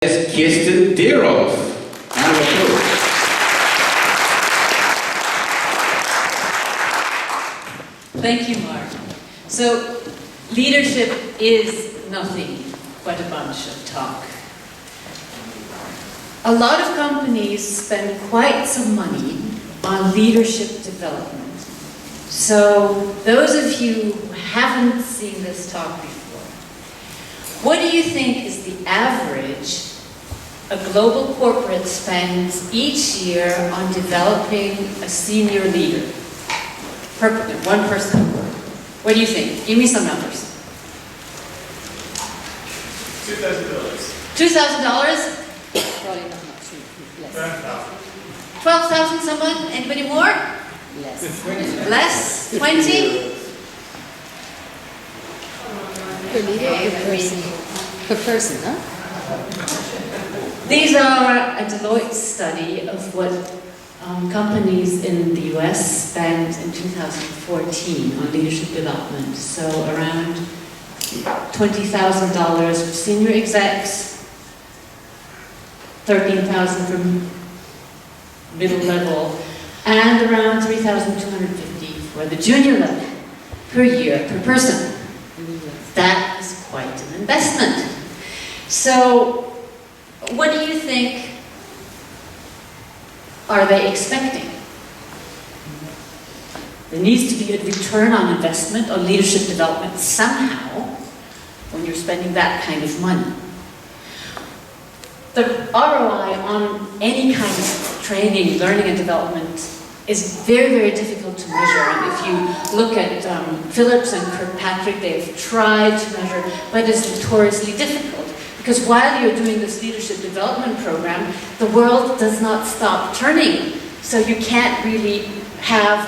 is Kirsten Dierolf. Round of applause. Thank you, Mark. So, leadership is nothing but a bunch of talk. A lot of companies spend quite some money on leadership development. So, those of you who haven't seen this talk before, what do you think is the average a global corporate spends each year on developing a senior leader? One person. What do you think? Give me some numbers. $2,000. $2,000? Probably not much less. 12,000 someone? Anybody more? Less. Less? 20? Per leader or per person? Per person, huh? These are a Deloitte study of what companies in the US spent in 2014 on leadership development. So around $20,000 for senior execs, $13,000 for middle level, and around $3,250 for the junior level per year per person. That is quite an investment. So, what do you think are they expecting? There needs to be a return on investment on leadership development somehow when you're spending that kind of money. The ROI on any kind of training, learning and development is very, very difficult to measure. And if you look at Phillips and Kirkpatrick, they've tried to measure, but it's notoriously difficult. Because while you're doing this leadership development program, the world does not stop turning. So you can't really have,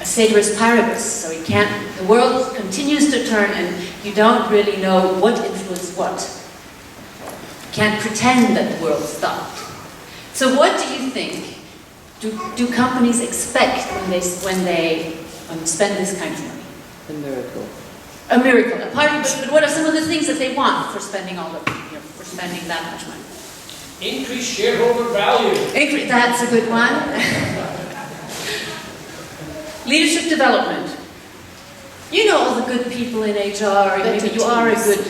a ceteris paribus. So you can't, the world continues to turn and you don't really know what influenced what. You can't pretend that the world stopped. So what do you think do companies expect when they spend this kind of money? A miracle. A miracle. But what are some of the things that they want for spending for spending that much money? Increase shareholder value. That's a good one. Leadership development. You know all the good people in HR. Maybe you are a good.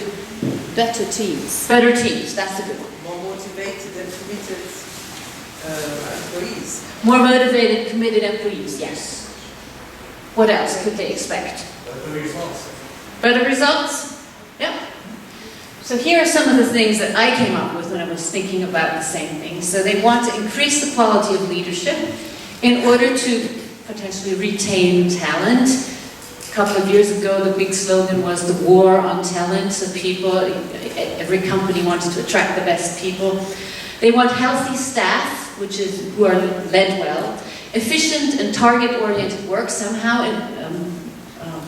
Better teams. Better teams. That's a good one. More motivated and committed employees. More motivated, committed employees. Yes. What else could they expect? Better results. Better results? Yep. So here are some of the things that I came up with when I was thinking about the same thing. So they want to increase the quality of leadership in order to potentially retain talent. A couple of years ago, the big slogan was the war on talent. So every company wanted to attract the best people. They want healthy staff, who are led well, efficient and target-oriented work somehow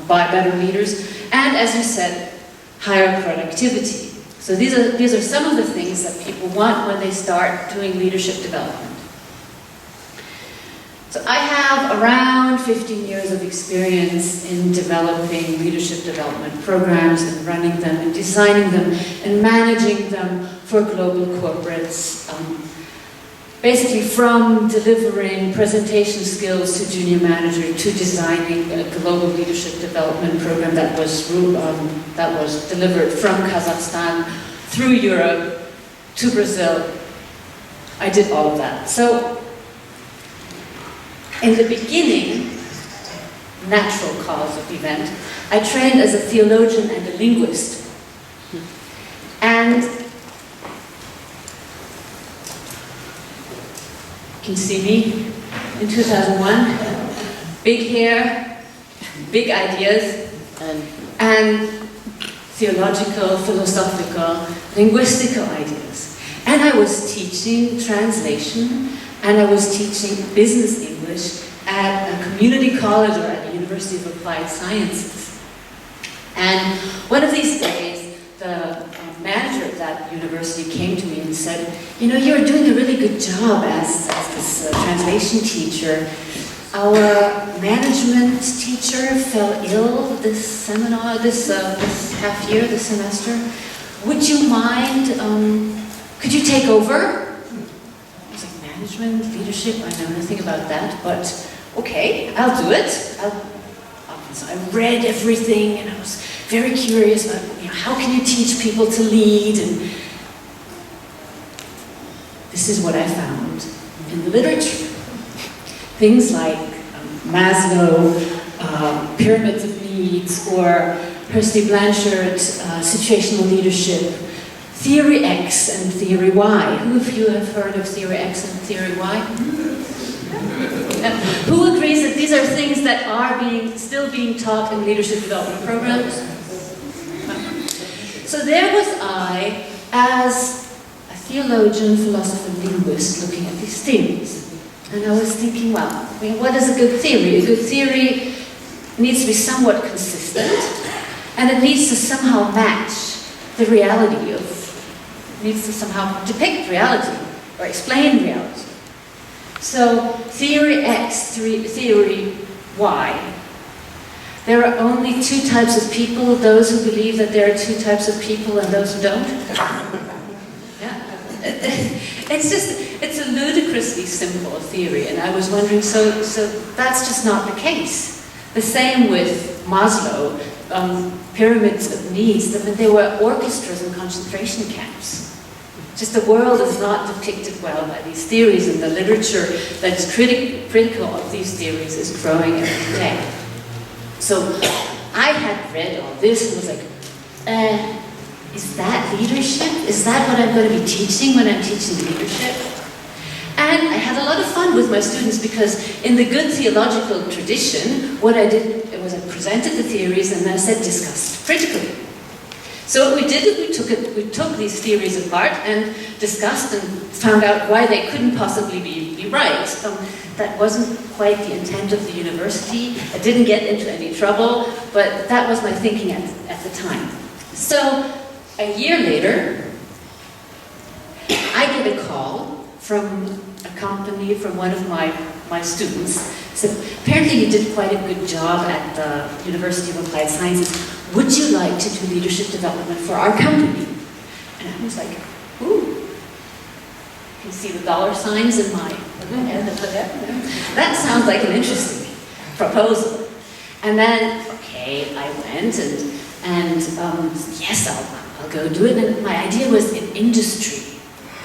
by better leaders, and as you said, higher productivity. So these are some of the things that people want when they start doing leadership development. So I have around 15 years of experience in developing leadership development programs and running them and designing them and managing them for global corporates. Basically from delivering presentation skills to junior manager to designing a global leadership development program that was delivered from Kazakhstan through Europe to Brazil. I did all of that. So in the beginning, natural cause of event, I trained as a theologian and a linguist. And you can see me in 2001, big hair, big ideas, and theological, philosophical, linguistical ideas. And I was teaching translation, and I was teaching business English at a community college or at the University of Applied Sciences. And one of these days, the manager of that university came to me and said, you know, you're doing a really good job as this translation teacher. Our management teacher fell ill this half year, this semester. would you mind, could you take over? I was like, management, leadership, I know nothing about that, but okay, I'll do it. So I read everything, and I was very curious about, how can you teach people to lead? And this is what I found in the literature. Things like Maslow, pyramids of needs, or Percy Blanchard, situational leadership, theory X and theory Y. Who of you have heard of theory X and theory Y? Who agrees that these are things that are still being taught in leadership development programs? So there was I, as a theologian, philosopher, linguist, looking at these theories. And I was thinking, well, what is a good theory? A good theory needs to be somewhat consistent, and it needs to somehow match the reality needs to somehow depict reality, or explain reality. So, theory X, theory Y. There are only two types of people, those who believe that there are two types of people and those who don't. Yeah. It's a ludicrously simple theory, and I was wondering, so that's just not the case. The same with Maslow, pyramids of needs. I mean, there were orchestras in concentration camps. Just the world is not depicted well by these theories, and the literature that is critical of these theories is growing every day. So I had read all this and was like, is that leadership? Is that what I'm going to be teaching when I'm teaching leadership? And I had a lot of fun with my students, because in the good theological tradition, what I did was I presented the theories and then I said discuss critically. So what we did is we took these theories apart and discussed and found out why they couldn't possibly be right. That wasn't quite the intent of the university. I didn't get into any trouble, but that was my thinking at the time. So a year later, I get a call from a company, from one of my students. Said, apparently you did quite a good job at the University of Applied Sciences. Would you like to do leadership development for our company? And I was like, ooh. You can see the dollar signs in my head. That sounds like an interesting proposal. And then, okay, I went and yes, I'll go do it. And my idea was in industry.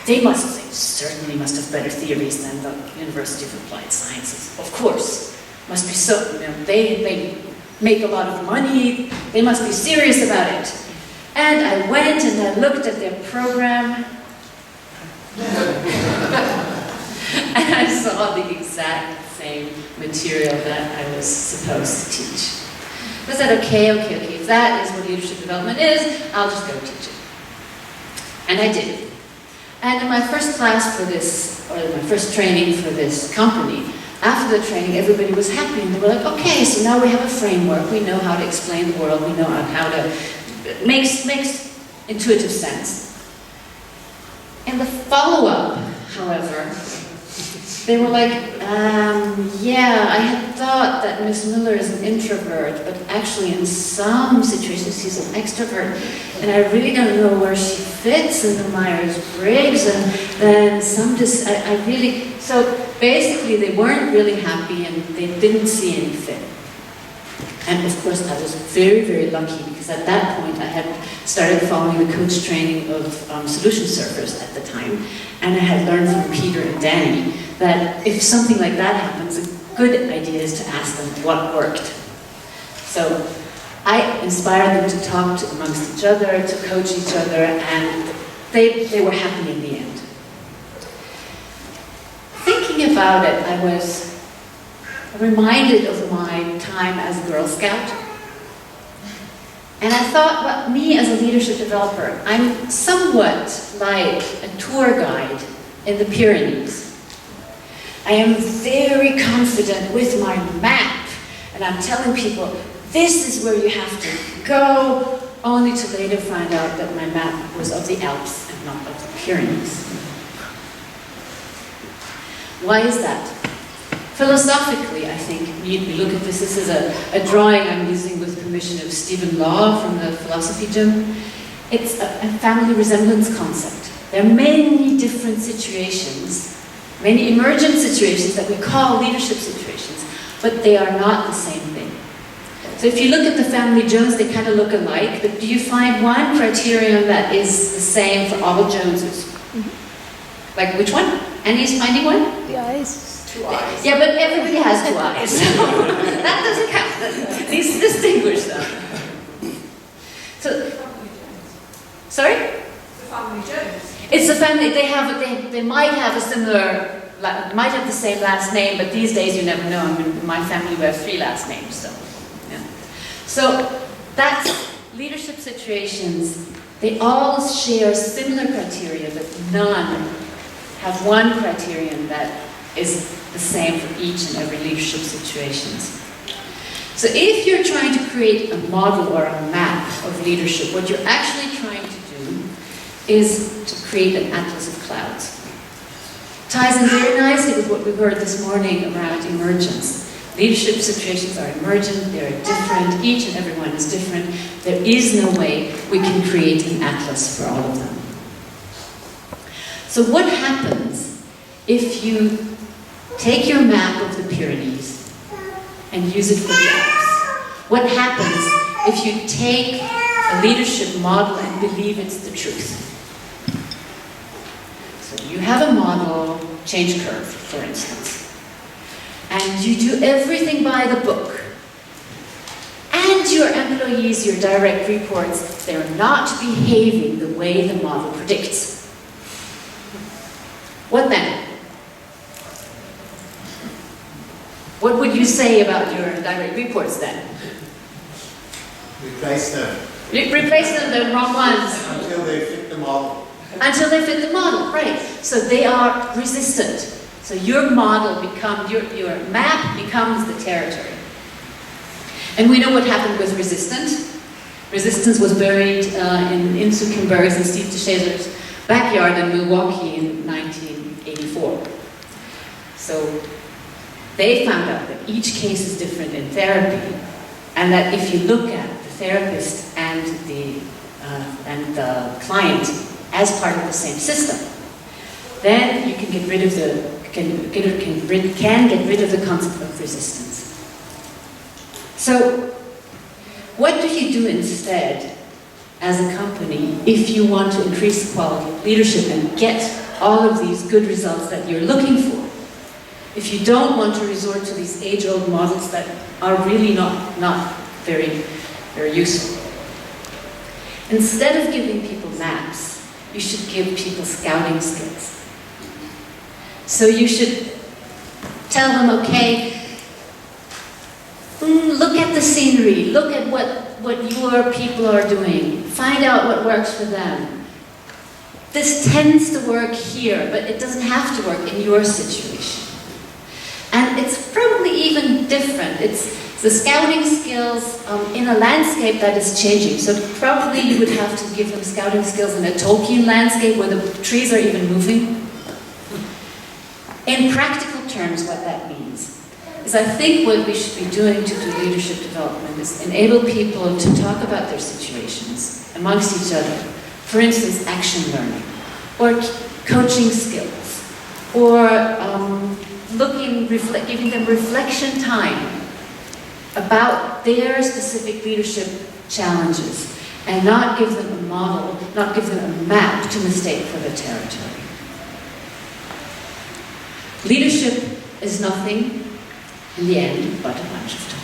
They certainly must have better theories than the University of Applied Sciences. Of course, must be so. They make a lot of money. They must be serious about it. And I went and I looked at their program, and I saw the exact same material that I was supposed to teach. I said, okay, if that is what leadership development is, I'll just go teach it. And I did. And in my first class for this, or my first training for this company, after the training, everybody was happy, and they were like, okay, so now we have a framework, we know how to explain the world, we know how to, it makes intuitive sense. In the follow-up, however, they were like, yeah, I had thought that Miss Miller is an introvert, but actually in some situations she's an extrovert, and I really don't know where she fits in the Myers-Briggs, and then so basically they weren't really happy and they didn't see any fit. And of course I was very, very lucky, because at that point I had started following the coach training of solution surfers at the time, and I had learned from Peter and Danny that if something like that happens, a good idea is to ask them what worked. So I inspired them to talk amongst each other, to coach each other, and they were happy in the end. Thinking about it, I was reminded of my time as a Girl Scout. And I thought, well, me as a leadership developer, I'm somewhat like a tour guide in the Pyrenees. I am very confident with my map, and I'm telling people, this is where you have to go, only to later find out that my map was of the Alps and not of the Pyrenees. Why is that? Philosophically, I think, we look at this is a drawing I'm using with permission of Stephen Law from the Philosophy Gym. It's a family resemblance concept. There are many different situations, many emergent situations that we call leadership situations, but they are not the same thing. So if you look at the family Jones, they kind of look alike, but do you find one criterion that is the same for all Joneses? Mm-hmm. Like which one? Annie's finding one? The eyes. 2 eyes. Yeah, but everybody has 2 eyes, so that doesn't count. These distinguish them. So, sorry? The family Jones. It's a family. They might have a similar, might have the same last name, but these days you never know. I mean, in my family we have 3 last names, so yeah. So that's leadership situations. They all share similar criteria, but none have one criterion that is the same for each and every leadership situations. So if you're trying to create a model or a map of leadership, what you're actually trying to do is to create an atlas of clouds. Ties in very nicely with what we heard this morning around emergence. Leadership situations are emergent, they're different, each and every one is different. There is no way we can create an atlas for all of them. So what happens if you take your map of the Pyrenees and use it for the Alps? What happens if you take a leadership model and believe it's the truth? So you have a model, change curve, for instance, and you do everything by the book. And your employees, your direct reports, they're not behaving the way the model predicts. What then? What would you say about your direct reports then? Replace them Replace them, the wrong ones. until they fit the model. Until they fit the model, right. So they are resistant. So your model becomes, your map becomes the territory. And we know what happened with resistance. Resistance was buried in Zuckerberg's and Steve DeShazer's backyard in Milwaukee in 1984. So they found out that each case is different in therapy, and that if you look at the therapist and the client as part of the same system, then you can get rid of the get rid of the concept of resistance. So, what do you do instead as a company if you want to increase the quality of leadership and get all of these good results that you're looking for? If you don't want to resort to these age-old models that are really not very, very useful. Instead of giving people maps, you should give people scouting skills. So you should tell them, okay, look at the scenery, look at what your people are doing, find out what works for them. This tends to work here, but it doesn't have to work in your situation. And it's probably even different. It's the scouting skills in a landscape that is changing. So probably you would have to give them scouting skills in a Tolkien landscape where the trees are even moving. In practical terms, what that means is I think what we should be doing to do leadership development is enable people to talk about their situations amongst each other. For instance, action learning, or coaching skills, or giving them reflection time about their specific leadership challenges, and not give them a model, not give them a map to mistake for the territory. Leadership is nothing, in the end, but a bunch of talk.